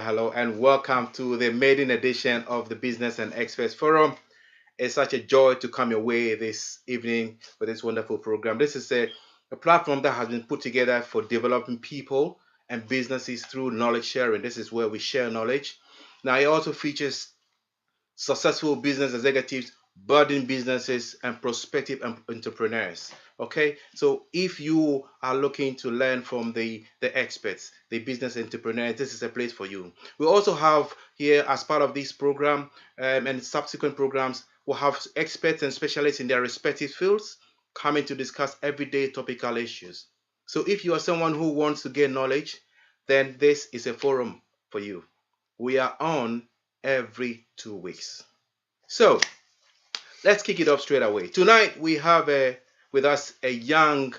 Hello, and welcome to the maiden edition of the Business and Experts Forum. It's such a joy to come your way this evening for this wonderful program. This is a platform that has been put together for developing people and businesses through knowledge sharing. This is where we share knowledge. Now, it also features successful business executives, budding businesses, and prospective entrepreneurs. Okay, so if you are looking to learn from the experts, the business entrepreneurs, this is a place for you. We also have here, as part of this program and subsequent programs, we'll have experts and specialists in their respective fields coming to discuss everyday topical issues. So if you are someone who wants to gain knowledge, then this is a forum for you. We are on every 2 weeks. So let's kick it off straight away. Tonight we have with us a young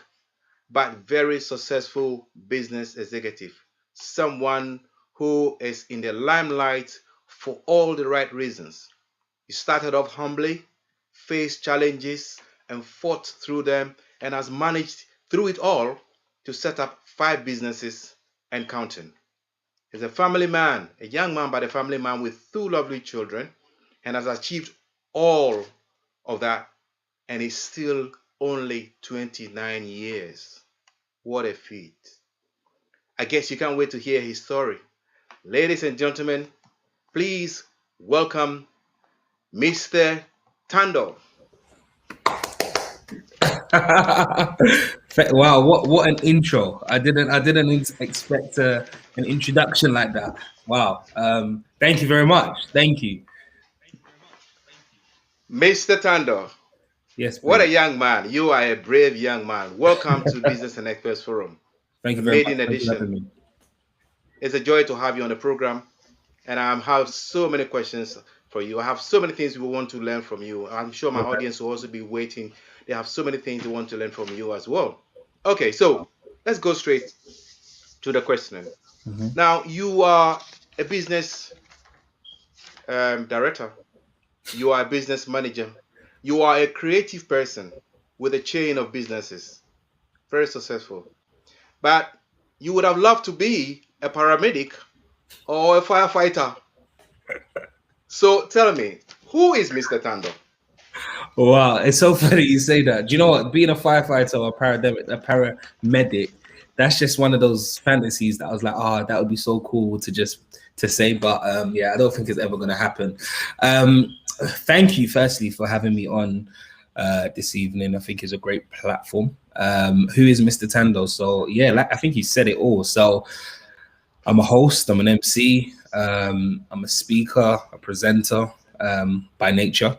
but very successful business executive, someone who is in the limelight for all the right reasons. He started off humbly, faced challenges, and fought through them, and has managed through it all to set up 5 businesses and counting. He's a family man, a young man, but a family man with 2 lovely children, and has achieved all of that, and is still only 29 years. What a feat. I guess you can't wait to hear his story. Ladies and gentlemen, please welcome Mr. Tandoh. Wow, what an intro. I didn't expect an introduction like that. Wow. Thank you very much. Thank you. Mr. Tandoh. Yes, please. What a young man. You are a brave young man. Welcome to Business and Experts Forum. Thank you very much. Maiden edition. It's a joy to have you on the program, and I have so many questions for you. I have so many things we want to learn from you. I'm sure my audience will also be waiting. They have so many things they want to learn from you as well. Okay, so let's go straight to the question. Now, you are a business director. You are a business manager. You are a creative person with a chain of businesses. Very successful. But you would have loved to be a paramedic or a firefighter. So tell me, who is Mr. Tandoh? Wow, it's so funny you say that. Do you know what? Being a firefighter or a paramedic, that's just one of those fantasies that I was like, oh, that would be so cool to say. But yeah, I don't think it's ever going to happen. Thank you, firstly, for having me on this evening. I think it's a great platform. Who is Mr. Tandoh? So yeah, I think you said it all. So I'm a host, I'm an MC, I'm a speaker, a presenter, by nature.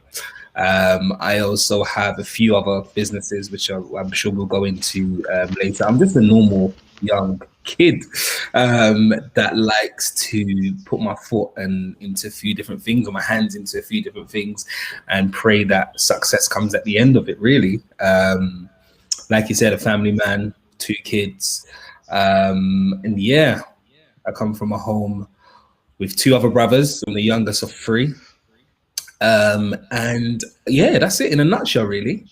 I also have a few other businesses, which I'm sure we'll go into later. I'm just a normal young kid that likes to put my foot into a few different things, or my hands into a few different things, and pray that success comes at the end of it, really. Like you said, a family man, 2 kids. And yeah, I come from a home with 2 other brothers. I'm the youngest of 3. And yeah, that's it in a nutshell, really.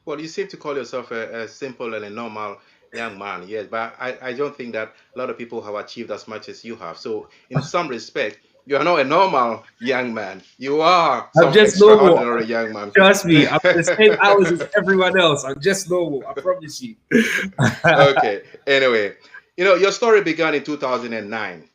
Well, you seem to call yourself a simple and a normal young man, yes, but I don't think that a lot of people have achieved as much as you have. So, in some respect, you are not a normal young man. You are I'm some just normal. extraordinary young man. Trust me, I'm the same hours as everyone else. I'm just normal. I promise you. Okay. Anyway, your story began in 2009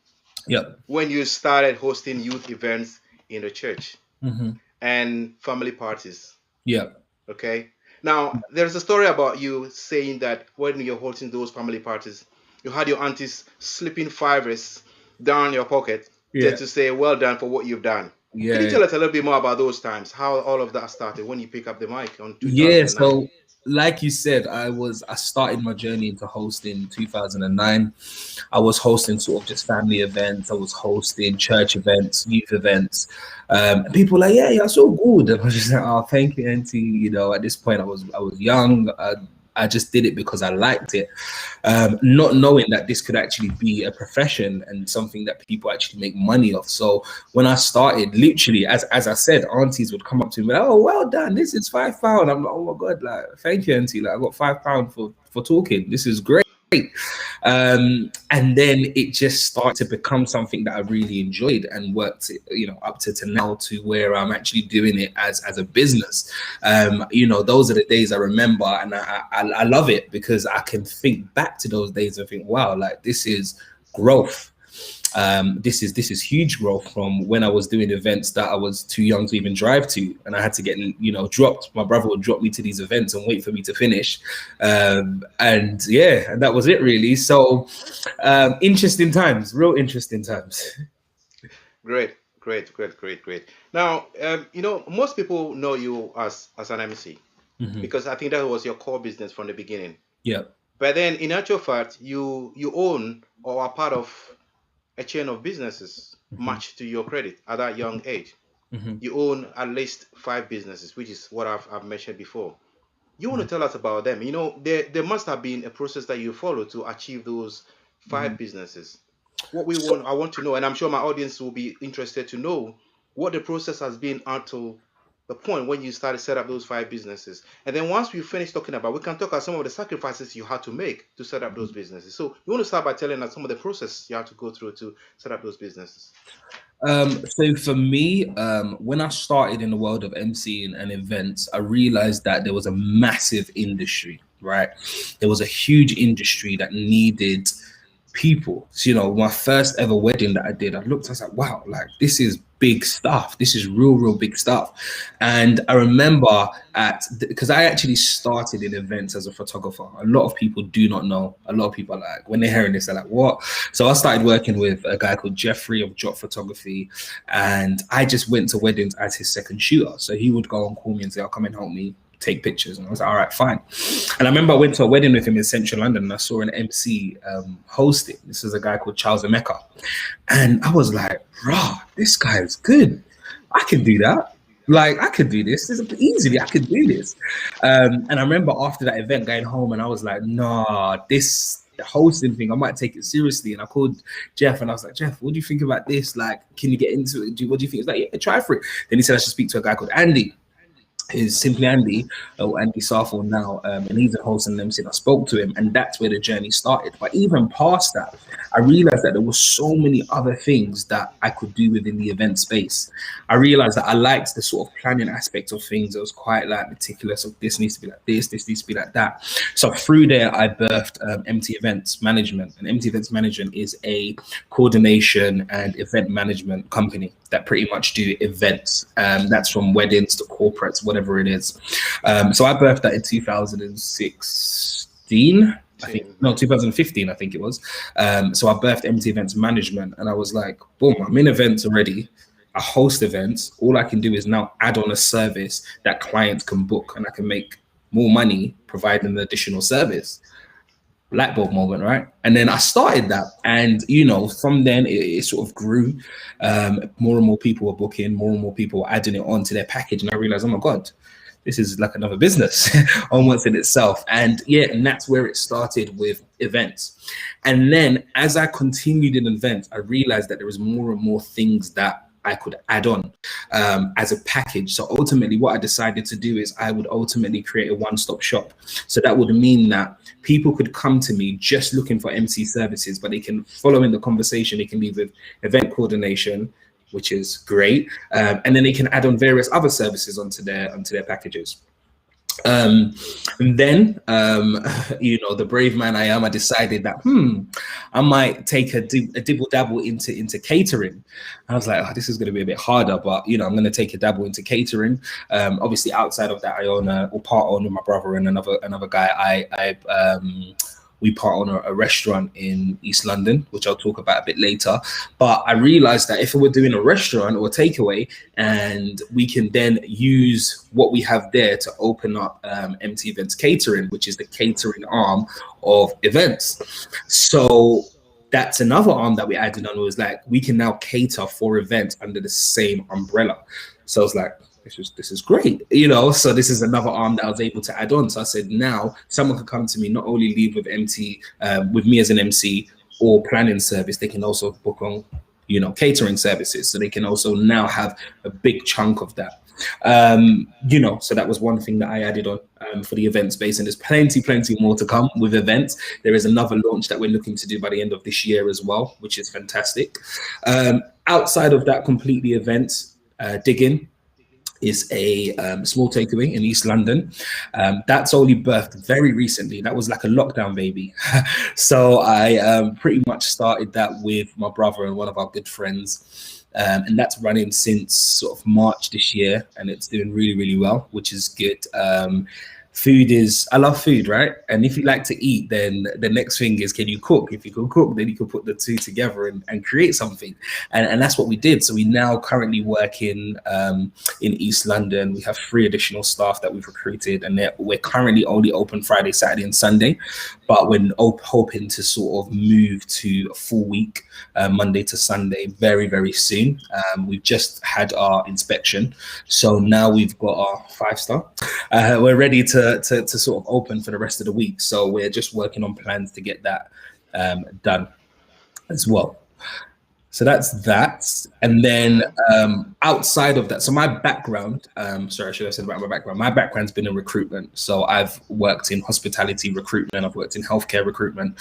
Yep. when you started hosting youth events in the church Mm-hmm. and family parties. Yep. Okay. Now, there's a story about you saying that when you're hosting those family parties, you had your aunties slipping fivers down your pocket Yeah. just to say, well done for what you've done. Can you Yeah. tell us a little bit more about those times, how all of that started when you pick up the mic on Yeah. 2009? So, like you said, I started my journey into hosting in 2009. I was hosting sort of just family events. I was hosting church events, youth events. And people were like, yeah, you're so good. And I was just like, oh, thank you, Auntie. At this point, I was young. I just did it because I liked it, not knowing that this could actually be a profession and something that people actually make money off. So when I started, literally, as I said, aunties would come up to me, oh, well done, this is £5. I'm like, oh my god, like, thank you, auntie. Like, I got £5 for talking. This is great. And then it just started to become something that I really enjoyed and worked, up to now, to where I'm actually doing it as a business. Those are the days I remember, and I love it because I can think back to those days and think, wow, like, this is growth. This is huge growth from when I was doing events that I was too young to even drive to, and I had to get dropped. My brother would drop me to these events and wait for me to finish, and that was it, really. So interesting times, real interesting times. Great, great, great, great, great. Now, most people know you as an MC Mm-hmm. because I think that was your core business from the beginning. Yeah. But then, in actual fact, you own or are part of a chain of businesses, Mm-hmm. much to your credit at that young age. Mm-hmm. You own at least 5 businesses, which is what I've mentioned before. You want to tell us about them? There must have been a process that you follow to achieve those 5 businesses. I want to know, and I'm sure my audience will be interested to know what the process has been until the point when you started set up those 5 businesses. And then once we finish talking about, we can talk about some of the sacrifices you had to make to set up those businesses. So you want to start by telling us some of the process you had to go through to set up those businesses. So for me, when I started in the world of MCing and events, I realized that there was a massive industry, right? There was a huge industry that needed people. So, my first ever wedding that I did, I looked, I was like, wow, like, this is big stuff. This is real big stuff. And I remember because I actually started in events as a photographer. A lot of people do not know. A lot of people are like, when they're hearing this, they're like, what? So I started working with a guy called Jeffrey of Drop Photography, and I just went to weddings as his second shooter. So he would go and call me and say, I'll come and help me take pictures. And I was like, all right, fine. And I remember I went to a wedding with him in central London, and I saw an MC hosting. This is a guy called Charles Emeka. And I was like, rah, this guy is good. I can do that. Like, I could do this. Easily, I could do this. And I remember after that event going home, and I was like, nah, this hosting thing, I might take it seriously. And I called Jeff, and I was like, Jeff, what do you think about this? Like, can you get into it? What do you think? He's like, yeah, try for it. Then he said I should speak to a guy called Andy. Is Simply Andy, or Andy Sarford now, and he's a host and MC. I spoke to him, and that's where the journey started. But even past that, I realized that there were so many other things that I could do within the event space. I realized that I liked the sort of planning aspect of things. It was quite like meticulous. Of this needs to be like this needs to be like that. So through there, I birthed MT Events Management, and MT Events Management is a coordination and event management company that pretty much do events. That's from weddings to corporates, whatever it is. So I birthed that in 2016. 2015, I think it was. So I birthed MT Events Management, and I was like, boom, I'm in events already. I host events. All I can do is now add on a service that clients can book, and I can make more money providing an additional service. Light bulb moment, right? And then I started that, and from then it sort of grew. More and more people were booking, more and more people were adding it onto their package, and I realized, oh my god, this is like another business almost in itself. And yeah, and that's where it started with events. And then as I continued in events, I realized that there was more and more things that I could add on as a package. So ultimately, what I decided to do is I would ultimately create a one-stop shop. So that would mean that people could come to me just looking for MC services, but they can follow in the conversation. They can leave with event coordination, which is great, and then they can add on various other services onto their packages. And then, the brave man I am, I decided that I might take a dibble dabble into catering. I was like, oh, this is going to be a bit harder, but I'm going to take a dabble into catering. Obviously, outside of that, I own or part own with my brother and another guy. We part on a restaurant in East London, which I'll talk about a bit later. But I realized that if we're doing a restaurant or a takeaway, and we can then use what we have there to open up MT Events Catering, which is the catering arm of events. So that's another arm that we added on. Was like, we can now cater for events under the same umbrella. So I was like, this is great, so this is another arm that I was able to add on. So I said, now someone could come to me, not only leave with with me as an MC or planning service, they can also book on catering services, so they can also now have a big chunk of that. So that was one thing that I added on for the event space, and there's plenty more to come with events. There is another launch that we're looking to do by the end of this year as well, which is fantastic. Outside of that, completely events, digging is a small takeaway in East London. That's only birthed very recently. That was like a lockdown baby. So I pretty much started that with my brother and one of our good friends. And that's running since sort of March this year, and it's doing really well, which is good. I love food, right? And if you like to eat, then the next thing is, can you cook? If you can cook, then you can put the two together and create something. And that's what we did. So we now currently work in East London. We have 3 additional staff that we've recruited, and we're currently only open Friday, Saturday, and Sunday. But we're hoping to sort of move to a full week, Monday to Sunday, very soon. We've just had our inspection, so now we've got our 5-star. We're ready to sort of open for the rest of the week. So we're just working on plans to get that done as well. So that's that. And then outside of that, so my background, sorry, I should have said about my background. My background's been in recruitment. So I've worked in hospitality recruitment. I've worked in healthcare recruitment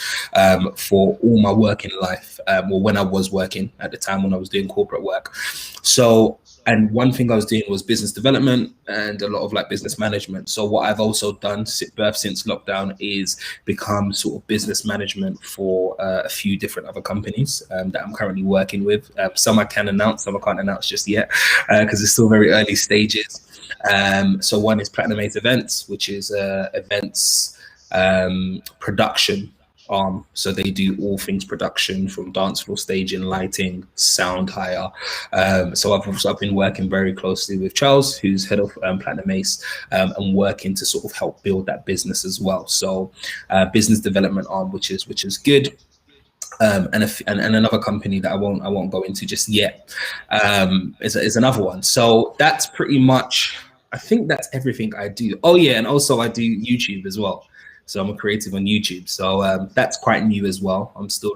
for all my working life, or when I was working at the time when I was doing corporate work. So, and one thing I was doing was business development and a lot of like business management. So what I've also done since lockdown is become sort of business management for a few different other companies that I'm currently working with. Some I can announce, some I can't announce just yet because it's still very early stages. So one is Platinum 8 Events, which is events production arm. So they do all things production, from dance floor staging, lighting, sound hire. So I've been working very closely with Charles, who's head of Platinum Ace, and working to sort of help build that business as well. So business development arm, which is good. And another company that I won't go into just yet is another one. So that's pretty much, I think that's everything I do. Oh yeah, and also I do YouTube as well. So I'm a creative on YouTube. So that's quite new as well. I'm still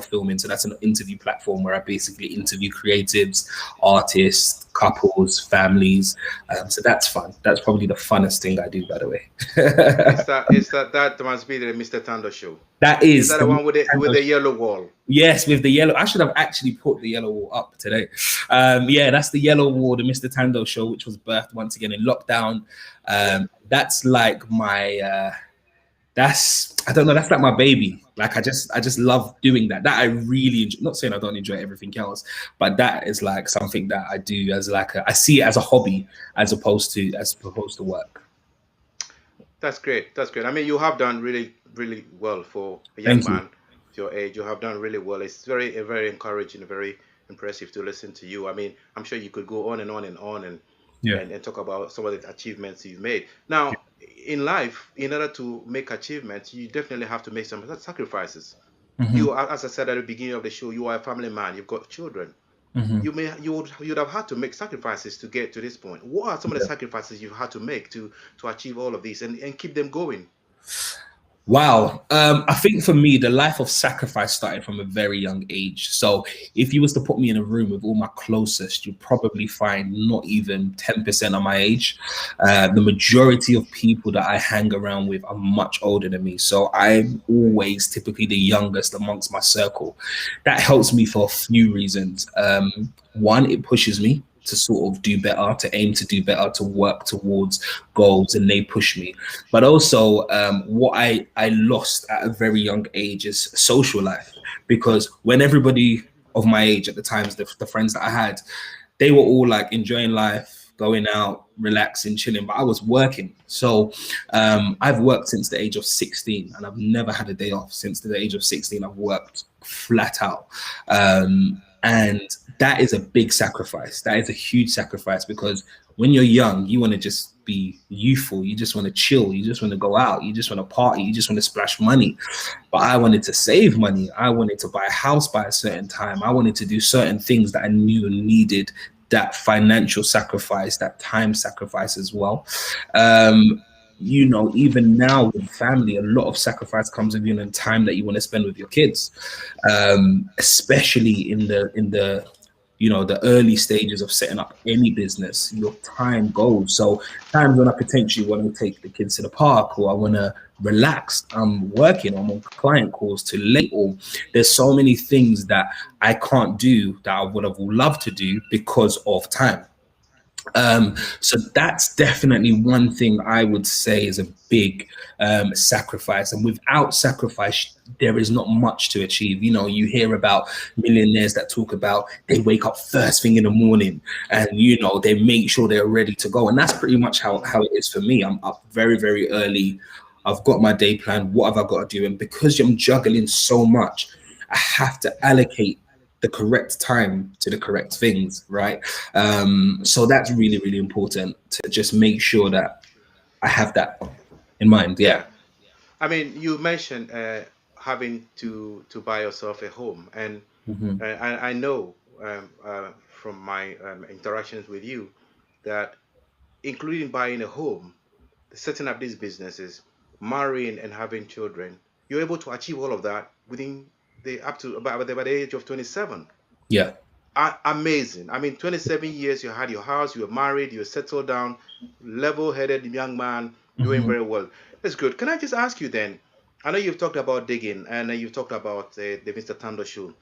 filming. So that's an interview platform where I basically interview creatives, artists, couples, families. So that's fun. That's probably the funnest thing I do, by the way. that must be the Mr Tandoh show. That is that the one with the yellow wall? Yes, with the yellow. I should have actually put the yellow wall up today. Yeah, that's the yellow wall, the Mr Tandoh show, which was birthed once again in lockdown. That's like my I don't know, that's like my baby. Like I just love doing that. That I really enjoy. Not saying I don't enjoy everything else, but that is like something that I do as like I see it as a hobby as opposed to work. That's great. That's great. I mean, you have done really well for a young man your age. You have done really well. It's very encouraging, very impressive to listen to you. I mean, I'm sure you could go on and on and on Yeah. and talk about some of the achievements you've made. Now, in life, in order to make achievements, you definitely have to make some sacrifices. Hmm. You, as I said at the beginning of the show, you are a family man. You've got children. Hmm. You'd have had to make sacrifices to get to this point. What are some of the sacrifices you've had to make to achieve all of these and keep them going? Wow. I think for me, the life of sacrifice started from a very young age. So if you was to put me in a room with all my closest, you'd probably find not even 10% of my age. The majority of people that I hang around with are much older than me. So I'm always typically the youngest amongst my circle. That helps me for a few reasons. One, it pushes me to sort of do better, to aim to do better, to work towards goals, and they push me. But also, what I lost at a very young age is social life, because when everybody of my age at the times, the friends that I had, they were all like enjoying life, going out, relaxing, chilling, but I was working. So I've worked since the age of 16, and I've never had a day off since the age of 16. I've worked flat out. And that is a big sacrifice. That is a huge sacrifice, because when you're young, you want to just be youthful. You just want to chill. You just want to go out. You just want to party. You just want to splash money. But I wanted to save money. I wanted to buy a house by a certain time. I wanted to do certain things that I knew needed that financial sacrifice, that time sacrifice as well. Um, even now with family, a lot of sacrifice comes with the time that you want to spend with your kids, especially in the the early stages of setting up any business. Your time goes. So times when I potentially want to take the kids to the park, or I want to relax, I'm working, I'm on client calls too late, or there's so many things that I can't do that I would have loved to do because of time. So that's definitely one thing I would say is a big sacrifice. And without sacrifice, there is not much to achieve. You hear about millionaires that talk about they wake up first thing in the morning, and they make sure they're ready to go. And that's pretty much how it is for me. I'm up very, very early. I've got my day plan. What have I got to do? And because I'm juggling so much, I have to allocate the correct time to the correct things, right? So that's really, really important to just make sure that I have that in mind. Yeah, Yeah. I mean, you mentioned having to buy yourself a home, and Hmm. I know from my interactions with you that including buying a home, setting up these businesses, marrying and having children, you're able to achieve all of that within the up to by the age of 27. Yeah. Amazing. I mean, 27 years, you had your house, you were married, you settled down, level-headed young man, doing Hmm. very well. That's good. Can I just ask you then? I know you've talked about digging and you've talked about the Mr. Tandoh show.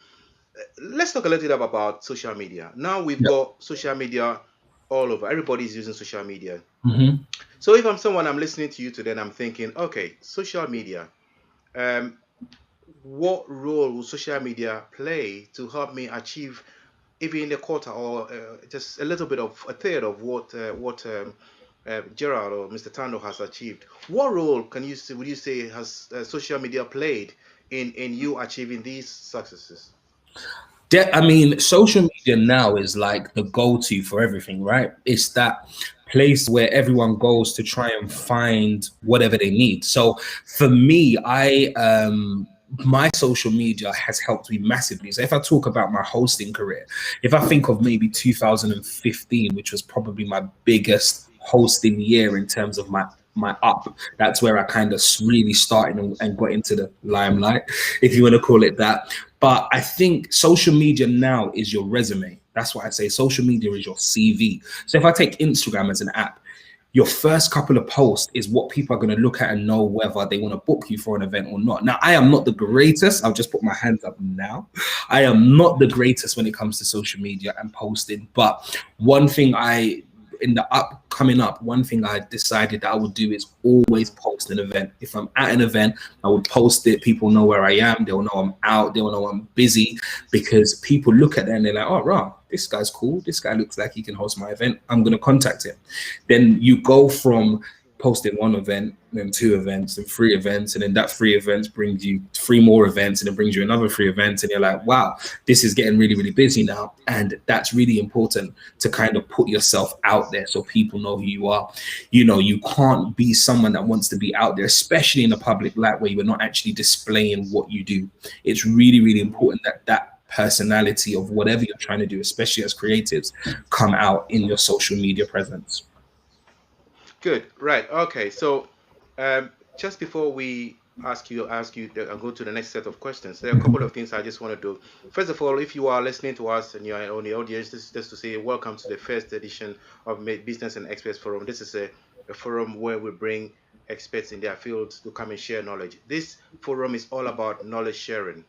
Let's talk a little bit about social media. Now we've Yeah. got social media all over. Everybody's using social media. Hmm. So if I'm someone, I'm listening to you today and I'm thinking, okay, social media, um, what role will social media play to help me achieve even in a quarter or just a little bit of a third of what Gerald or Mr. Tando has achieved? What role can you would you say has social media played in you achieving these successes? I mean, social media now is like the go-to for everything, right? It's that place where everyone goes to try and find whatever they need. So for me, my social media has helped me massively. So if I talk about my hosting career, if I think of maybe 2015, which was probably my biggest hosting year in terms of my up, that's where I kind of really started and got into the limelight, if you want to call it that. But I think social media now is your resume. That's what I say. Social media is your CV. So if I take Instagram as an app, your first couple of posts is what people are going to look at and know whether they want to book you for an event or not. Now, I am not the greatest. I'll just put my hands up now. I am not the greatest when it comes to social media and posting. But one thing in the coming up, one thing I decided that I would do is always post an event. If I'm at an event, I would post it. People know where I am. They'll know I'm out. They'll know I'm busy, because people look at that and they're like, oh, wow, this guy's cool. This guy looks like he can host my event. I'm going to contact him. Then you go from posting one event, then two events, then three events, and then that three events brings you three more events, and it brings you another three events, and you're like, wow, this is getting really, really busy now. And that's really important to kind of put yourself out there so people know who you are. You know, you can't be someone that wants to be out there, especially in a public light where you're not actually displaying what you do. It's really, really important that that personality of whatever you're trying to do, especially as creatives, come out in your social media presence. Good. Right. Okay. So, just before we ask you, and go to the next set of questions, there are a couple of things I just want to do. First of all, if you are listening to us and you are on the audience, this is just to say welcome to the first edition of Business and Experts Forum. This is a forum where we bring experts in their fields to come and share knowledge. This forum is all about knowledge sharing,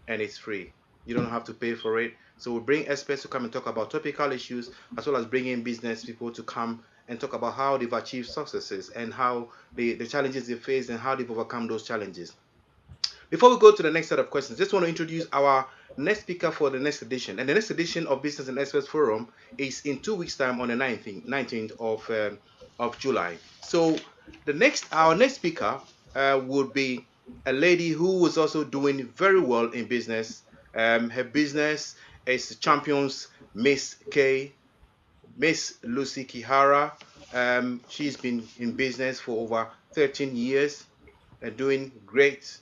and it's free. You don't have to pay for it. So we bring experts to come and talk about topical issues, as well as bringing business people to come and talk about how they've achieved successes and how the challenges they face and how they've overcome those challenges. Before we go to the next set of questions, just want to introduce our next speaker for the next edition. And the next edition of Business and Experts Forum is in 2 weeks' time on the 19th of July. So our next speaker would be a lady who was also doing very well in business. Her business is Champions Miss K, Miss Lucy Kihara. She's been in business for over 13 years and doing great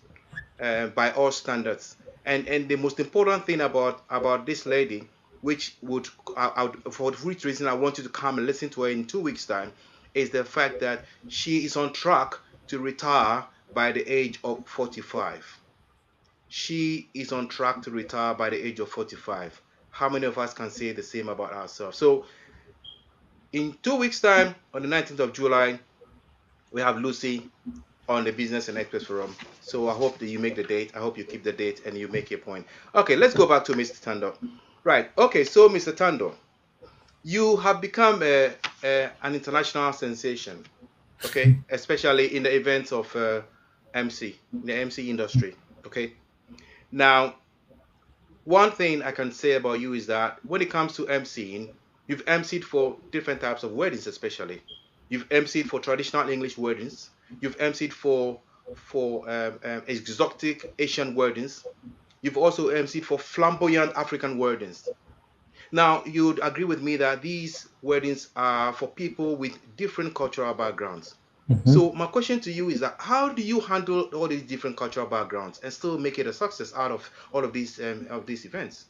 by all standards. And the most important thing about this lady, which would for which reason I want you to come and listen to her in 2 weeks' time, is the fact that she is on track to retire by the age of 45. She is on track to retire by the age of 45. How many of us can say the same about ourselves? So in 2 weeks' time, on the 19th of July, we have Lucy on the Business and Express Forum. So I hope that you make the date. I hope you keep the date and you make your point. Okay, let's go back to Mr. Tandoh. Right. Okay, so Mr. Tandoh, you have become an international sensation. Okay, especially in the events of MC, in the MC industry. Okay. Now, one thing I can say about you is that when it comes to MCing, you've MC'd for different types of weddings, especially. You've MC'd for traditional English weddings. You've MC'd for exotic Asian weddings. You've also MC'd for flamboyant African weddings. Now, you'd agree with me that these weddings are for people with different cultural backgrounds. So my question to you is that how do you handle all these different cultural backgrounds and still make it a success out of all of these events?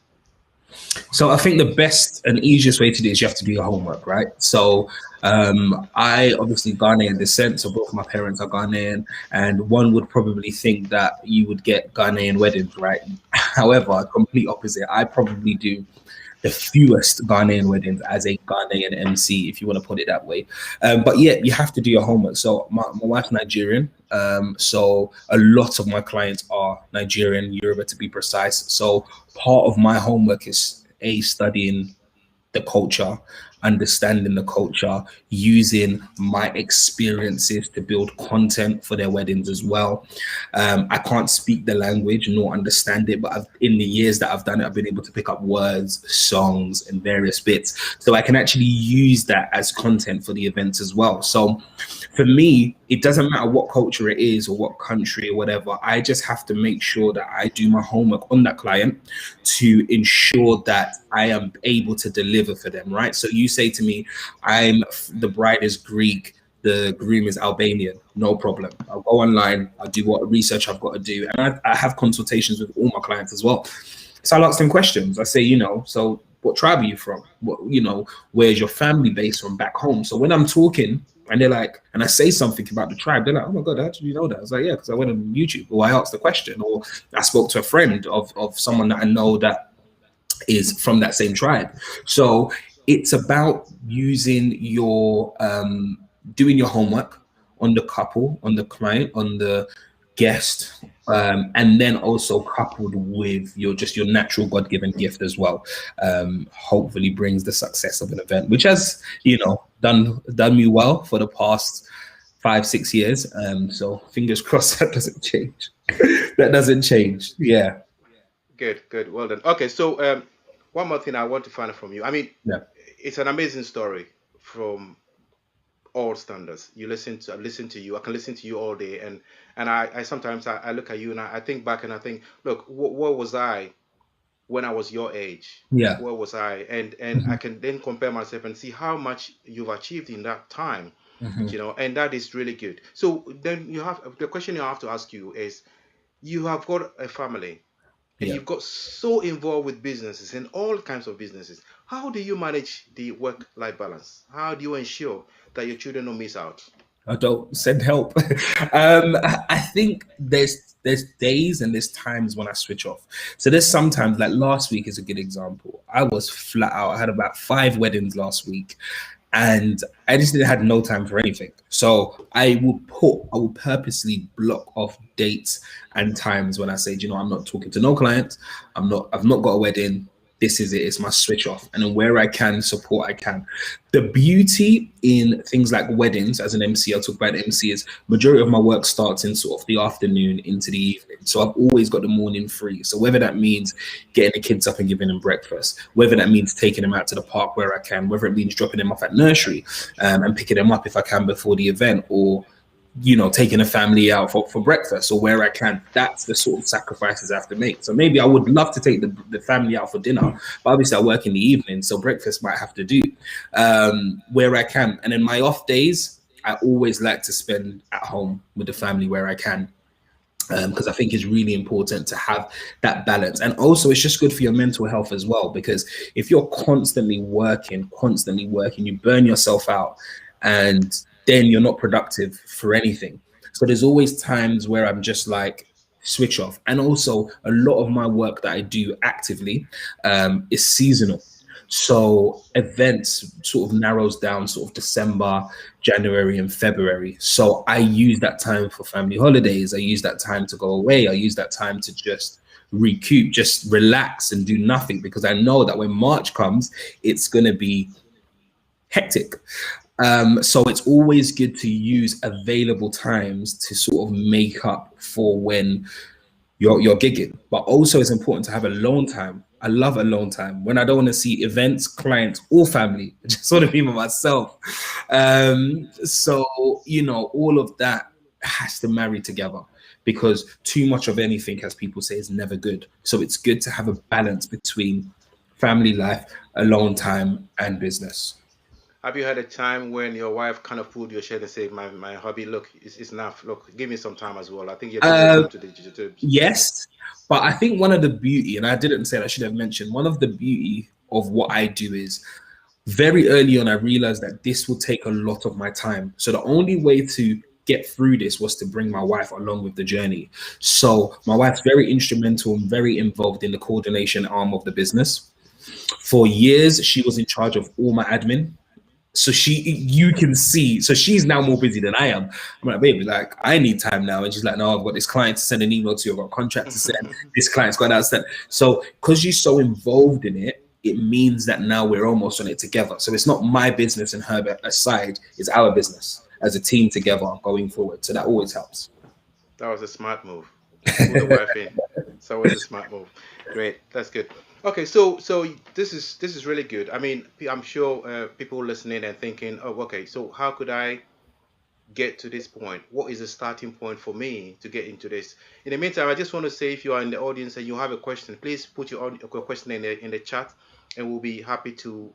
So I think the best and easiest way to do is you have to do your homework, right? So I obviously Ghanaian descent, so both my parents are Ghanaian, and one would probably think that you would get Ghanaian weddings, right? However, complete opposite. I probably do the fewest Ghanaian weddings as a Ghanaian MC, if you want to put it that way. But yeah, you have to do your homework. So my wife's Nigerian. So a lot of my clients are Nigerian, Yoruba to be precise. So part of my homework is studying the culture, understanding the culture, using my experiences to build content for their weddings as well. I can't speak the language nor understand it, but in the years that I've done it, I've been able to pick up words, songs, and various bits. So I can actually use that as content for the events as well. So for me, it doesn't matter what culture it is or what country or whatever. I just have to make sure that I do my homework on that client to ensure that I am able to deliver for them, right? So you say to me, the bride is Greek, the groom is Albanian, no problem. I'll go online, I'll do what research I've got to do. And I have consultations with all my clients as well. So I'll ask them questions. I say, so what tribe are you from? Where's your family base from back home? So when I'm talking and they're like, and I say something about the tribe, they're like, oh my God, how did you know that? I was like, yeah, because I went on YouTube, or I asked the question, or I spoke to a friend of someone that I know that is from that same tribe. So it's about using your doing your homework on the couple, on the client, on the guest, and then also coupled with your natural God-given gift as well. Hopefully brings the success of an event, which has done me well for the past 5-6 years. So fingers crossed that doesn't change. That doesn't change. Yeah. Good, good, well done. Okay, so one more thing I want to find out from you. I mean, Yeah. it's an amazing story from all standards. I listen to you. I can listen to you all day, and I sometimes I look at you and I think back and I think, look, what was I when I was your age? Yeah. Where was I? And I Mhm. can then compare myself and see how much you've achieved in that time, Mhm. and that is really good. So then you have the question you have to ask you is, you have got a family and Yeah. you've got so involved with businesses and all kinds of businesses. How do you manage the work-life balance? How do you ensure that your children don't miss out? I don't send help. I think there's days and there's times when I switch off. So there's sometimes like last week is a good example. I was flat out. I had about 5 weddings last week, and I just didn't had no time for anything. So I will purposely block off dates and times when I say, "Do you know, I'm not talking to no clients. I've not got a wedding. This is it. It's my switch off. And then where I can support, I can. The beauty in things like weddings, as an MC, I'll talk about MC, is majority of my work starts in sort of the afternoon into the evening. So I've always got the morning free. So whether that means getting the kids up and giving them breakfast, whether that means taking them out to the park where I can, whether it means dropping them off at nursery and picking them up if I can before the event, or taking a family out for breakfast or where I can. That's the sort of sacrifices I have to make. So maybe I would love to take the family out for dinner, but obviously I work in the evening, so breakfast might have to do where I can. And in my off days, I always like to spend at home with the family where I can. Because I think it's really important to have that balance. And also, it's just good for your mental health as well. Because if you're constantly working, you burn yourself out and then you're not productive for anything. So there's always times where I'm just like, switch off. And also, a lot of my work that I do actively is seasonal. So events sort of narrows down sort of December, January, and February. So I use that time for family holidays. I use that time to go away. I use that time to just recoup, just relax and do nothing, because I know that when March comes, it's going to be hectic. So it's always good to use available times to sort of make up for when you're gigging. But also it's important to have alone time. I love alone time when I don't want to see events, clients, or family. I just want to be with myself. So all of that has to marry together, because too much of anything, as people say, is never good. So it's good to have a balance between family life, alone time, and business. Have you had a time when your wife kind of pulled your shirt and said, my hobby, look, it's enough. Look, give me some time as well. I think you have to give Uh, time to the business. yes, but I think one of the beauty, and I didn't say that, I should have mentioned, one of the beauty of what I do is very early on, I realized that this will take a lot of my time. So the only way to get through this was to bring my wife along with the journey. So my wife's very instrumental and very involved in the coordination arm of the business. For years, she was in charge of all my admin. So you can see, so she's now more busy than I am. I'm like, baby, like I need time now. And she's like, no, I've got this client to send an email to, I've got a contract to send, this client's got that sent. So because she's so involved in it, it means that now we're almost on it together. So it's not my business and her aside, it's our business as a team together going forward. So that always helps. That was a smart move. Pull the wife in. It's always a smart move. Great, that's good. Okay, so this is really good. I mean, I'm sure people listening and thinking, oh, okay, so how could I get to this point? What is the starting point for me to get into this? In the meantime, I just want to say, if you are in the audience and you have a question, please put your question in the chat, and we'll be happy to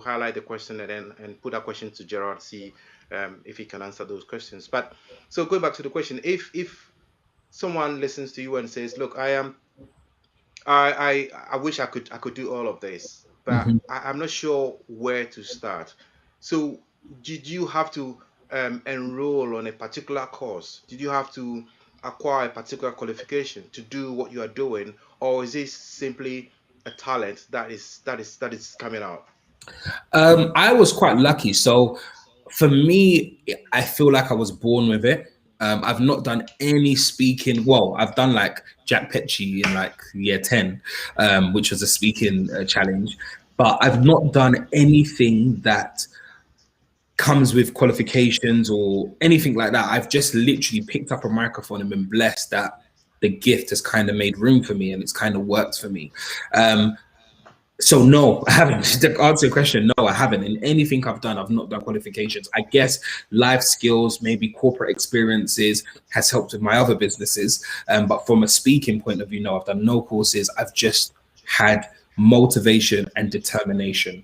highlight the question and put that question to Gerard, see if he can answer those questions. But so going back to the question, if someone listens to you and says, look, I wish I could do all of this, but Mhm. I'm not sure where to start. So did you have to enroll on a particular course? Did you have to acquire a particular qualification to do what you are doing, or is this simply a talent that is coming out? I was quite lucky. So for me, I feel like I was born with it. I've not done any speaking. Well, I've done like Jack Petchy in like year 10, which was a speaking challenge, but I've not done anything that comes with qualifications or anything like that. I've just literally picked up a microphone and been blessed that the gift has kind of made room for me and it's kind of worked for me. Um, So no, I haven't. To answer your question, no, I haven't. In anything I've done, I've not done qualifications. I guess life skills, maybe corporate experiences, has helped with my other businesses. But from a speaking point of view, no, I've done no courses. I've just had motivation and determination.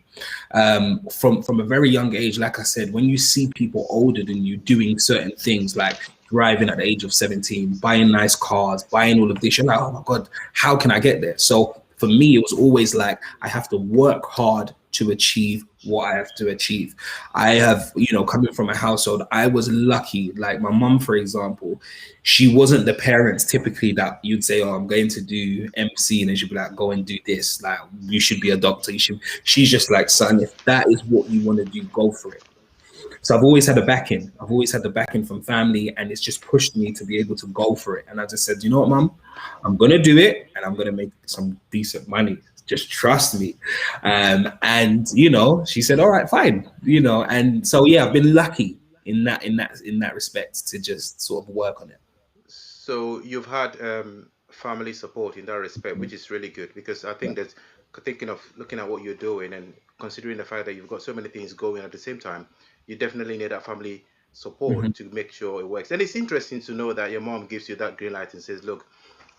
From a very young age, like I said, when you see people older than you doing certain things, like driving at the age of 17, buying nice cars, buying all of this, you're like, oh my God, how can I get there? So for me, it was always like I have to work hard to achieve what I have to achieve. I have, coming from a household, I was lucky. Like my mom, for example, she wasn't the parents typically that you'd say, "Oh, I'm going to do MC," and then she'd be like, "Go and do this. Like you should be a doctor." You should. She's just like, "Son, if that is what you want to do, go for it." So I've always had a backing. I've always had the backing from family, and it's just pushed me to be able to go for it. And I just said, you know what, mom, I'm gonna do it, and I'm gonna make some decent money. Just trust me. And she said, all right, fine. And so yeah, I've been lucky in that respect to just sort of work on it. So you've had family support in that respect, which is really good because I Yeah. think that thinking of looking at what you're doing and considering the fact that you've got so many things going at the same time, you definitely need that family Mhm. support to make sure it works. And it's interesting to know that your mom gives you that green light and says, "Look,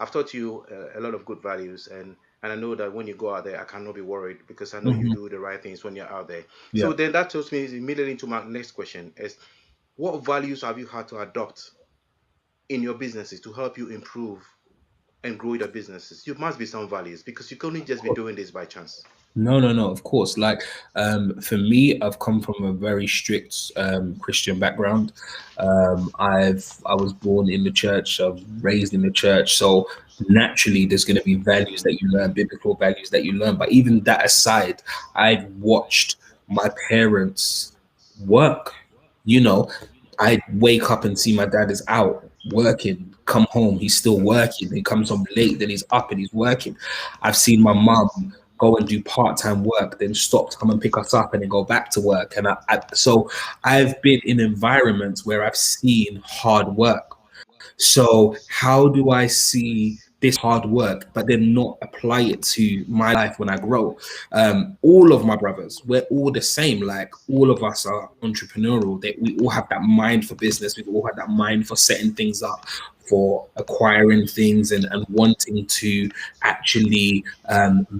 I've taught you a lot of good values, and I know that when you go out there, I cannot be worried because I know you Mhm. do the right things when you're out there." Yeah. So then that takes me immediately into my next question: is what values have you had to adopt in your businesses to help you improve and grow your businesses? You must be some values because you can't just be doing this by chance. No, no, no. Of course, like for me, I've come from a very strict Christian background. I was born in the church. I was raised in the church, so naturally, there's going to be values that you learn, biblical values that you learn. But even that aside, I've watched my parents work. You know, I wake up and see my dad is out working. Come home, he's still working. He comes home late, then he's up and he's working. I've seen my mum go and do part-time work, then stop to come and pick us up and then go back to work. And so I've been in environments where I've seen hard work. So how do I see this hard work, but then not apply it to my life when I grow? All of my brothers, we're all the same. Like all of us are entrepreneurial. We all have that mind for business. We all have that mind for setting things up, for acquiring things and wanting to actually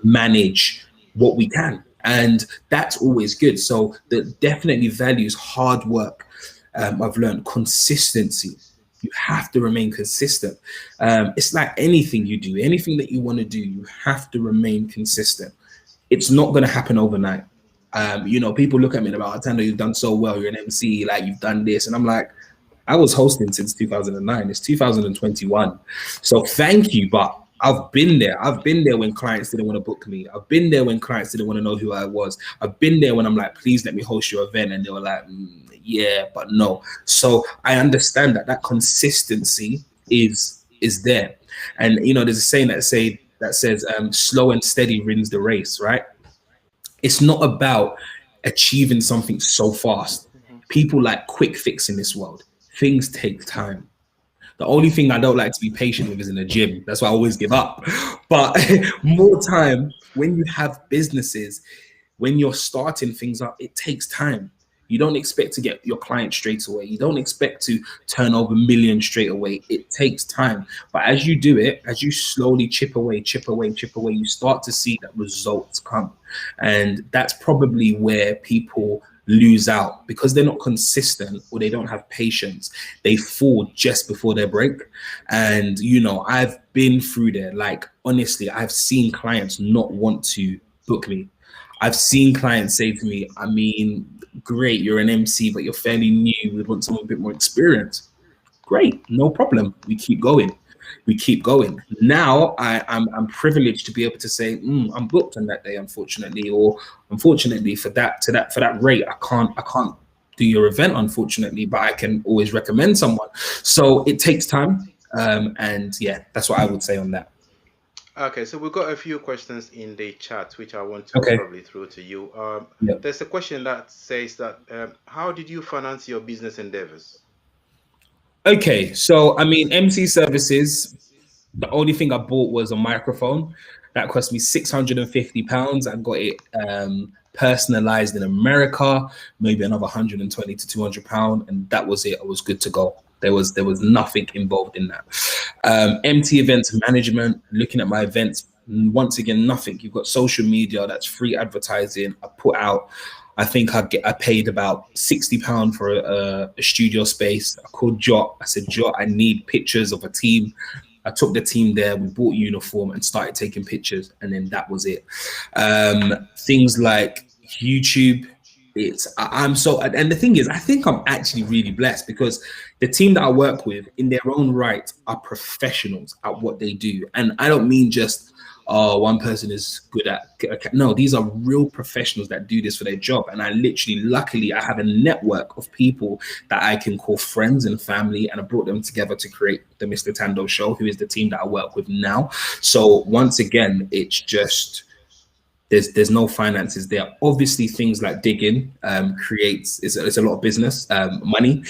manage what we can. And that's always good. So that definitely values hard work. I've learned consistency. You have to remain consistent. It's like anything you do, anything that you want to do, you have to remain consistent. It's not going to happen overnight. People look at me and about, Tandoh, you've done so well. You're an MC, like you've done this. And I'm like, I was hosting since 2009. It's 2021. So thank you. But I've been there. I've been there when clients didn't want to book me. I've been there when clients didn't want to know who I was. I've been there when I'm like, please let me host your event. And they were like, yeah, but no. So I understand that consistency is there. And there's a saying that says slow and steady wins the race, right? It's not about achieving something so fast. Mhm. People like quick fix in this world. Things take time. The only thing I don't like to be patient with is in the gym. That's why I always give up. But more time when you have businesses, when you're starting things up, it takes time. You don't expect to get your client straight away. You don't expect to turn over millions straight away. It takes time. But as you do it, as you slowly chip away, chip away, chip away, you start to see that results come. And that's probably where people lose out because they're not consistent or they don't have patience. They fall just before their break. And, I've been through there. Like, honestly, I've seen clients not want to book me. I've seen clients say to me, I mean, great, you're an MC, but you're fairly new. We'd want someone a bit more experienced. Great, no problem. We keep going. We keep going. Now I'm privileged to be able to say, I'm booked on that day, unfortunately, or unfortunately for that rate, I can't do your event, unfortunately, but I can always recommend someone. So it takes time. And yeah, that's what I would say on that. Okay, so we've got a few questions in the chat which I want to Okay. probably throw to you. Yeah. There's a question that says that how did you finance your business endeavors? Okay. So I mean, MC services, the only thing I bought was a microphone. That cost me £650. I got it personalized in America, maybe another 120 to £200, and that was it. I was good to go. There was nothing involved in that. MT events management, looking at my events, once again, nothing. You've got social media, that's free advertising. I put out, I think I paid about £60 for a studio space. I called Jot. I said, Jot, I need pictures of a team. I took the team there. We bought uniform and started taking pictures, and then that was it. Things like YouTube. I'm so, and the thing is, I think I'm actually really blessed because the team that I work with, in their own right, are professionals at what they do, and I don't mean just one person is good at. No, these are real professionals that do this for their job, and I literally, luckily, I have a network of people that I can call friends and family, and I brought them together to create the Mr Tandoh Show, who is the team that I work with now. So once again, it's just there's no finances there. Obviously, things like digging creates it's a lot of business money.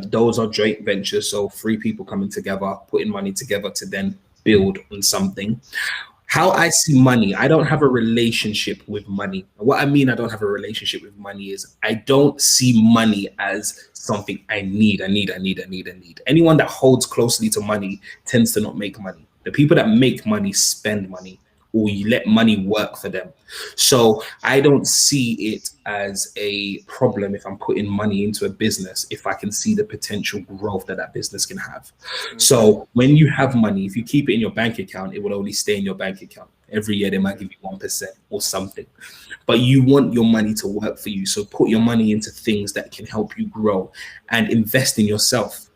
Those are joint ventures, so three people coming together, putting money together to then build on something. How I see money, I don't have a relationship with money. What I mean, I don't have a relationship with money is I don't see money as something I need. Anyone that holds closely to money tends to not make money. The people that make money spend money, or you let money work for them. So I don't see it as a problem if I'm putting money into a business, if I can see the potential growth that that business can have. So when you have money, if you keep it in your bank account, it will only stay in your bank account. Every year they might give you 1% or something. But you want your money to work for you. So put your money into things that can help you grow and invest in yourself.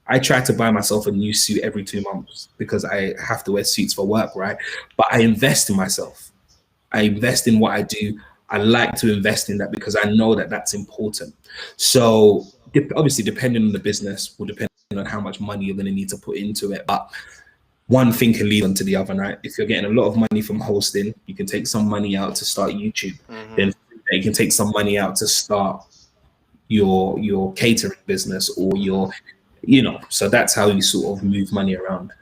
I try to buy myself a new suit every 2 months because I have to wear suits for work, right? But I invest in myself. I invest in what I do. I like to invest in that because I know that that's important. So obviously, depending on the business, will depend on how much money you're going to need to put into it. But one thing can lead on to the other, right? If you're getting a lot of money from hosting, you can take some money out to start YouTube. Then you can take some money out to start your catering business or your, so that's how you sort of move money around.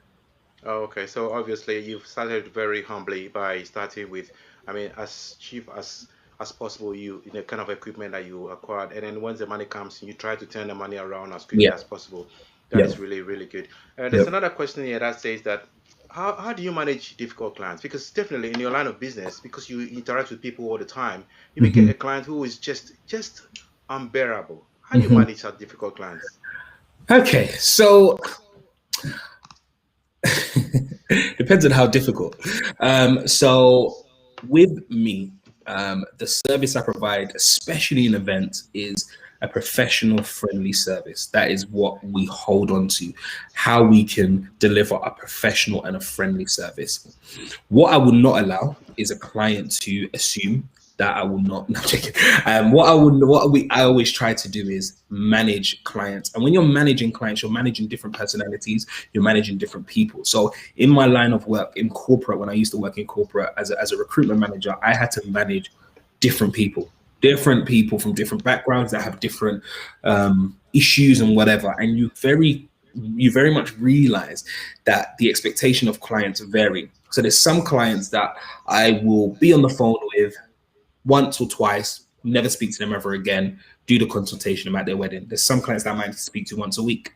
Oh, okay. So obviously you've started very humbly by starting with, I mean, as cheap as possible, kind of equipment that you acquired, and then once the money comes, you try to turn the money around as quickly Yeah, as possible. That yeah, is really, really good. There's yeah. another question here that says that how do you manage difficult clients? Because definitely in your line of business, because you interact with people all the time, you may get Hmm. a client who is just unbearable. How do you Hmm. manage that difficult clients? Okay, so depends on how difficult. So with me, the service I provide, especially in events, is a professional friendly service. That is what we hold on to, how we can deliver a professional and a friendly service. What I will not allow is a client to assume that I will not. No, I'm joking. I always try to do is manage clients. And when you're managing clients, you're managing different personalities, you're managing different people. So in my line of work in corporate, when I used to work in corporate as a recruitment manager, I had to manage different people. Different people from different backgrounds that have different issues and whatever, and you very much realize that the expectation of clients vary. So there's some clients that I will be on the phone with once or twice, never speak to them ever again, do the consultation about their wedding. There's some clients that I might need to speak to once a week.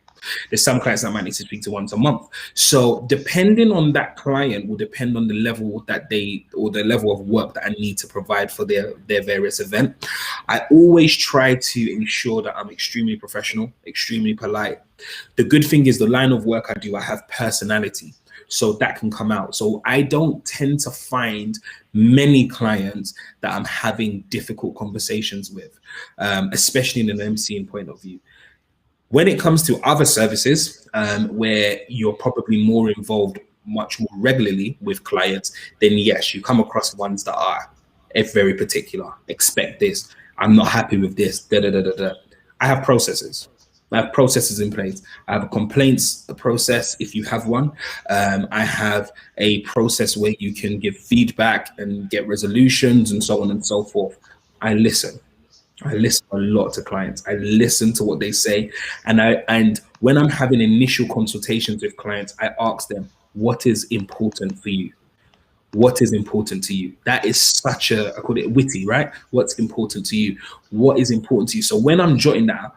There's some clients that I might need to speak to once a month. So depending on that client will depend on the level that or the level of work that I need to provide for their various event. I always try to ensure that I'm extremely professional, extremely polite. The good thing is the line of work I do, I have personality. So that can come out. So I don't tend to find many clients that I'm having difficult conversations with, especially in an MCing point of view. When it comes to other services, where you're probably more involved much more regularly with clients, then yes, you come across ones that are very particular. Expect this. I'm not happy with this. Da da da da da. I have processes. I have processes in place. I have a complaints process if you have one. I have a process where you can give feedback and get resolutions and so on and so forth. I listen. I listen a lot to clients. I listen to what they say, and when I'm having initial consultations with clients, I ask them, "What is important for you? What is important to you? That is such a, I call it witty, right? What's important to you? What is important to you? So when I'm jotting that,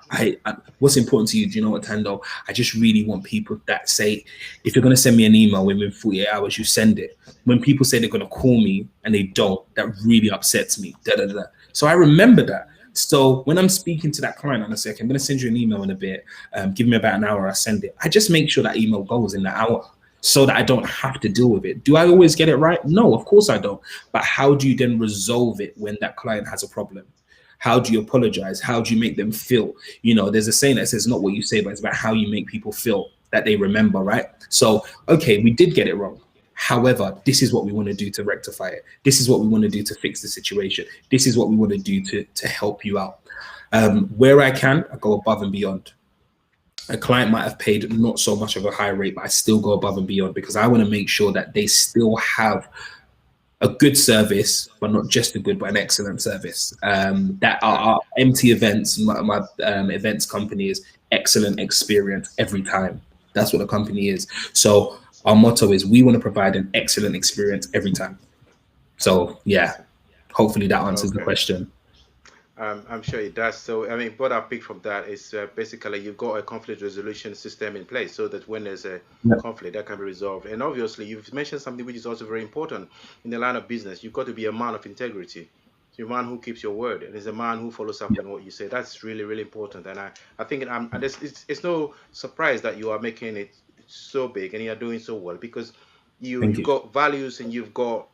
what's important to you? Do you know what, Tando? I just really want people that say, if you're going to send me an email within 48 hours, you send it. When people say they're going to call me and they don't, that really upsets me. Da, da, da. So I remember that. So when I'm speaking to that client and I say, okay, I'm going to send you an email in a bit, give me about an hour, I send it. I just make sure that email goes in the hour so that I don't have to deal with it. Do I always get it right? No, of course I don't. But how do you then resolve it when that client has a problem? How do you apologize? How do you make them feel? You know, there's a saying that says not what you say, but it's about how you make people feel that they remember, right? So, okay, we did get it wrong. However, this is what we want to do to rectify it. This is what we want to do to fix the situation. This is what we want to do to help you out. Where I can, I go above and beyond. A client might have paid not so much of a high rate, but I still go above and beyond because I want to make sure that they still have a good service, but not just a good, but an excellent service. That our MT events, my events company is excellent experience every time. That's what the company is. So our motto is we want to provide an excellent experience every time. So yeah, hopefully that answers the Okay. question. I'm sure it does. So, I mean, what I pick from that is basically you've got a conflict resolution system in place so that when there's a Yeah. conflict, that can be resolved. And obviously, you've mentioned something which is also very important in the line of business. You've got to be a man of integrity. So you're a man who keeps your word and is a man who follows up Yeah. on what you say. That's really, really important. And I think and it's no surprise that you are making it so big and you are doing so well because Thank you've you. got values and you've got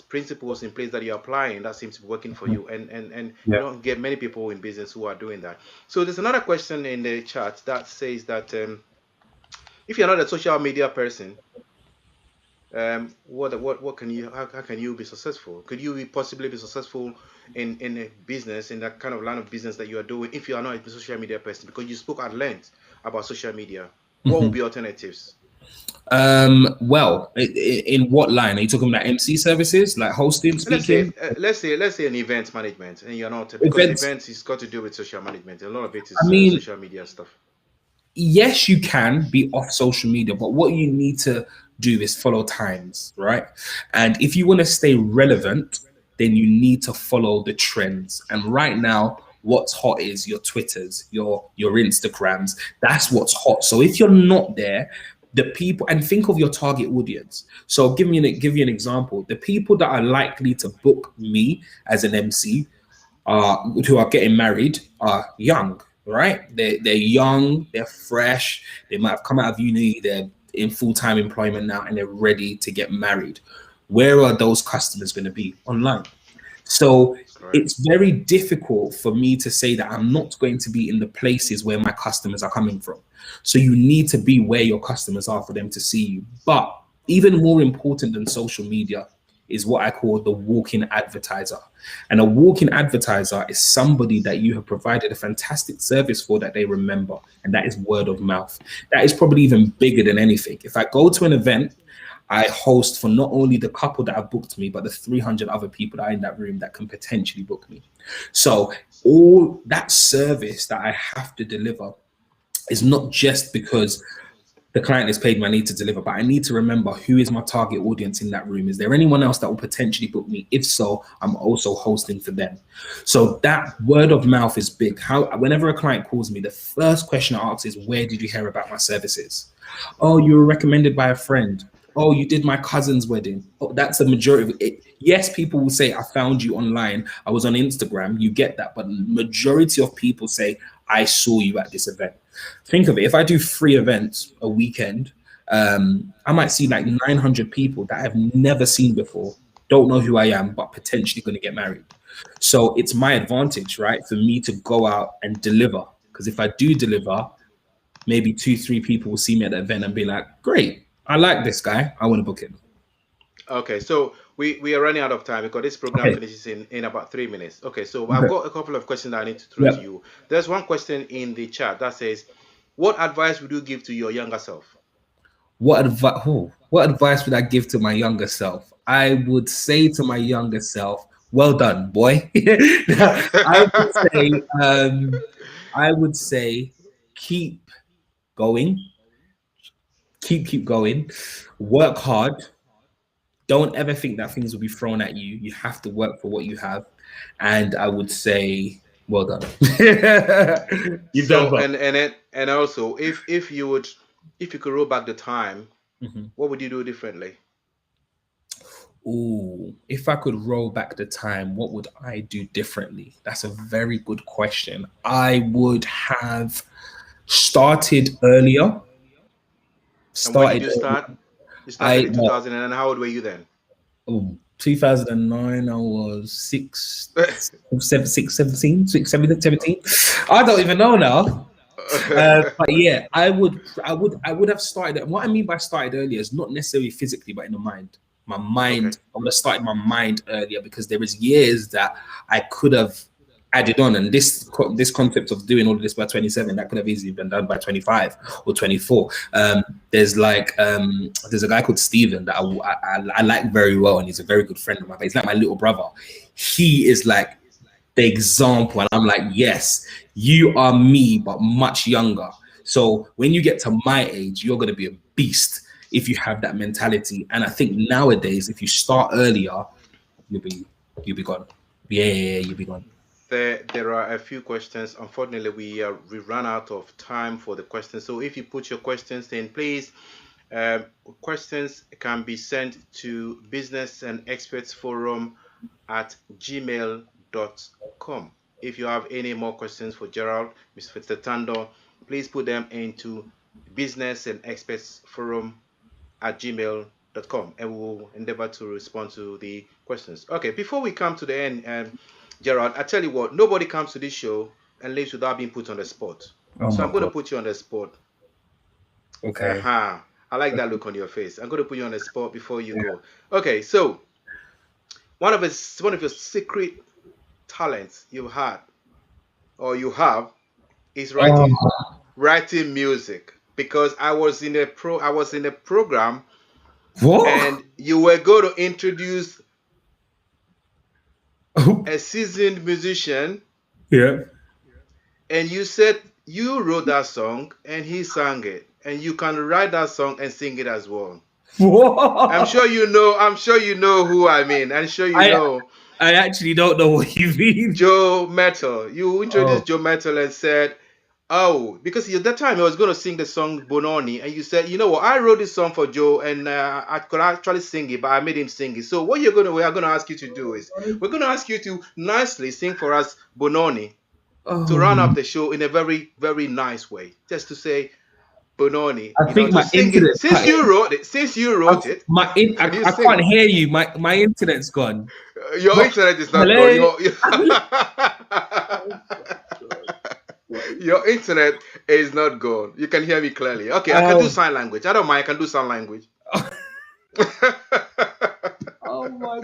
principles in place that you're applying that seems to be working for you and you Yeah. don't get many people in business who are doing that. So there's another question in the chat that says that if you're not a social media person, what can you how can you be successful? Could you possibly be successful in a business in that kind of line of business that you are doing if you are not a social media person? Because you spoke at length about social media. What would Mhm. be alternatives? Well, in what line are you talking about? MC services like hosting, Let's say, speaking, let's say an event management, and you're not because events? events is got to do with social management. A lot of it I is mean, social media stuff. yes, you can be off social media, but what you need to do is follow times, right? And if you want to stay relevant, then you need to follow the trends. And right now, what's hot is your Twitters, your Instagrams. That's what's hot. So if you're not there, the people and think of your target audience. So give you an example. The people that are likely to book me as an MC who are getting married are young, right? They're young, they're fresh, they might have come out of uni, they're in full-time employment now, and they're ready to get married. Where are those customers going to be? Online. So Correct. it's very difficult for me to say that I'm not going to be in the places where my customers are coming from. So you need to be where your customers are for them to see you. But even more important than social media is what I call the walk-in advertiser. And a walk-in advertiser is somebody that you have provided a fantastic service for that they remember, and that is word of mouth. That is probably even bigger than anything. If I go to an event, I host for not only the couple that have booked me, but the 300 other people that are in that room that can potentially book me. So all that service that I have to deliver is not just because the client is paid me, I need to deliver, but I need to remember who is my target audience in that room. Is there anyone else that will potentially book me? If so, I'm also hosting for them. So that word of mouth is big. How whenever a client calls me, the first question I ask is, where did you hear about my services? Oh, you were recommended by a friend. Oh, you did my cousin's wedding. Oh, that's the majority of it. Yes, people will say, I found you online. I was on Instagram. You get that. But majority of people say, I saw you at this event. Think of it. If I do 3 events a weekend, I might see like 900 people that I've never seen before, don't know who I am, but potentially going to get married. So it's my advantage, right, for me to go out and deliver. Because if I do deliver, maybe 2, 3 people will see me at the event and be like, great, I like this guy. I want to book him. Okay, so we are running out of time because this program Okay. finishes in about 3 minutes. Okay, so I've Okay. got a couple of questions that I need to throw to Yeah. you. There's one question in the chat that says, "What advice would you give to your younger self?" What advice would I give to my younger self? I would say to my younger self, well done, boy. I would say, I would say, keep going, keep going, work hard, don't ever think that things will be thrown at you. You have to work for what you have. And I would say, well done. You've done So well. and also, if you could roll back the time, Mhm. what would you do differently? Ooh, if I could roll back the time, what would I do differently? That's a very good question. I would have started earlier. And when did Started you earlier. start? You started I in well, 2000, and how old were you then? 2009, I was seven, six, 17, 6, 17, 17. I don't even know now. But yeah, I would have started. What I mean by started earlier is not necessarily physically, but in the mind. My Okay. mind, I would have started my mind earlier because there was years that I could have added on, and this concept of doing all of this by 27 that could have easily been done by 25 or 24. There's a guy called Steven that I like very well, and he's a very good friend of mine. But he's like my little brother. He is like the example, and I'm like, yes, you are me, but much younger. So when you get to my age, you're gonna be a beast if you have that mentality. And I think nowadays, if you start earlier, you'll be you'll be gone. Yeah, you'll be gone. There are a few questions. Unfortunately, we ran out of time for the questions. So if you put your questions in, please, questions can be sent to business and experts forum at gmail.com. If you have any more questions for Gerald, Mr. Tandoh, please put them into business and experts forum at gmail.com, and we will endeavor to respond to the questions. Okay, before we come to the end, Gerald, I tell you what, nobody comes to this show and leaves without being put on the spot. Oh So my I'm going to god. put you on the spot. Okay. Uh-huh. I like that look on your face. I'm going to put you on the spot before you go. Okay, so one of your secret talents you had or you have is Oh, writing music, because I was in a program what? and you were going to introduce a seasoned musician, Yeah. and you said you wrote that song and he sang it, and you can write that song and sing it as well. What? I'm sure you know who I mean. I'm sure you I know I actually don't know what you mean. Joe Metal. You Oh, introduced Joe Metal and said, oh, because at that time I was going to sing the song Bononi, and you said, you know what, I wrote this song for Joe, and I could actually sing it, but I made him sing it. So what we are going to ask you to do is, we're going to ask you to nicely sing for us Bononi, to run oh. up the show in a very, very nice way. Just to say Bononi, I think to my sing it. internet's cutting. Since you wrote it, can you I sing can't it? hear you. My internet's gone. Your What? internet is not gone. Hello? Your internet is not gone. You can hear me clearly. Okay, I can do Oh, sign language. I don't mind. I can do sign language. oh my.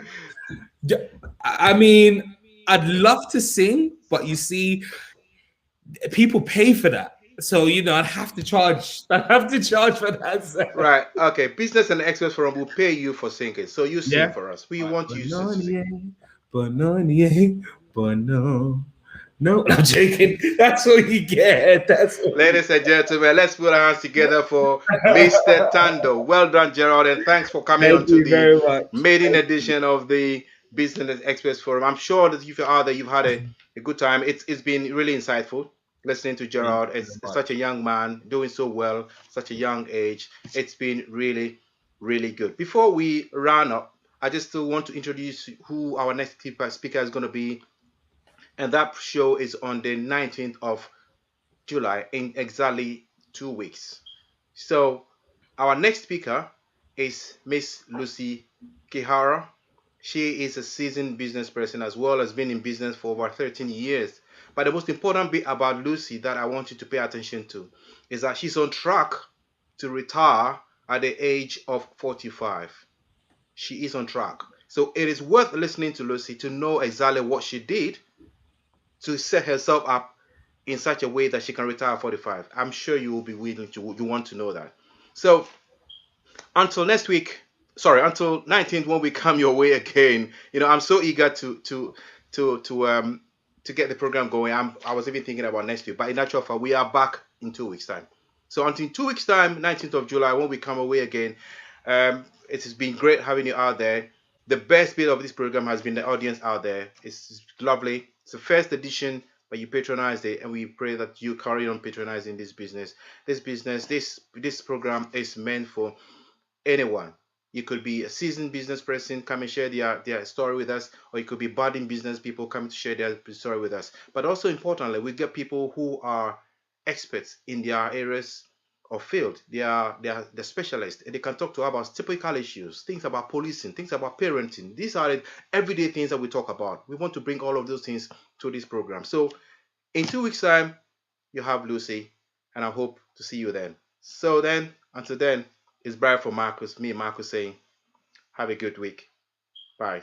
Yeah, I mean, I'd love to sing, but you see, people pay for that. So, I'd have to charge. I'd have to charge for that. Right. Okay. Business and Express Forum will pay you for singing. So you sing Yeah. for us. We All right. want you to sing. Banonier, banonier, bono. No, I'm joking. That's what you get. That's what you Ladies and gentlemen, let's put our hands together for Mr. Tandoh. Well done, Gerald, and thanks for coming Thank on to you the very much. maiden edition of the Business Express Forum. I'm sure that if you're out there, you've had a good time. It's been really insightful listening to Thank you Gerald. very It's much. such a young man doing so well, such a young age. It's been really, really good. Before we round up, I just still want to introduce who our next speaker is going to be, and that show is on the 19th of July, in exactly 2 weeks. So, our next speaker is Miss Lucy Kihara. She is a seasoned business person as well as been in business for over 13 years. But the most important bit about Lucy that I want you to pay attention to is that she's on track to retire at the age of 45. She is on track. So it is worth listening to Lucy to know exactly what she did to set herself up in such a way that she can retire at 45. I'm sure you will be willing to, you want to know that. So until next week, sorry, until 19th when we come your way again, I'm so eager to get the program going. I was even thinking about next week, but in actual fact, we are back in 2 weeks time. So until 2 weeks time, 19th of July, when we come away again, It has been great having you out there. The best bit of this program has been the audience out there. It's lovely. It's the first edition, but you patronized it, and we pray that you carry on patronizing this business. This program is meant for anyone. You could be a seasoned business person, come and share their story with us, or you could be budding business people coming to share their story with us. But also importantly, we get people who are experts in their areas of field. They are the specialists, and they can talk to us about typical issues, things about policing, things about parenting. These are the everyday things that we talk about. We want to bring all of those things to this program. So in 2 weeks' time, you have Lucy, and I hope to see you then. So then, until then, it's Brian for Marcus, me and Marcus saying, have a good week. Bye.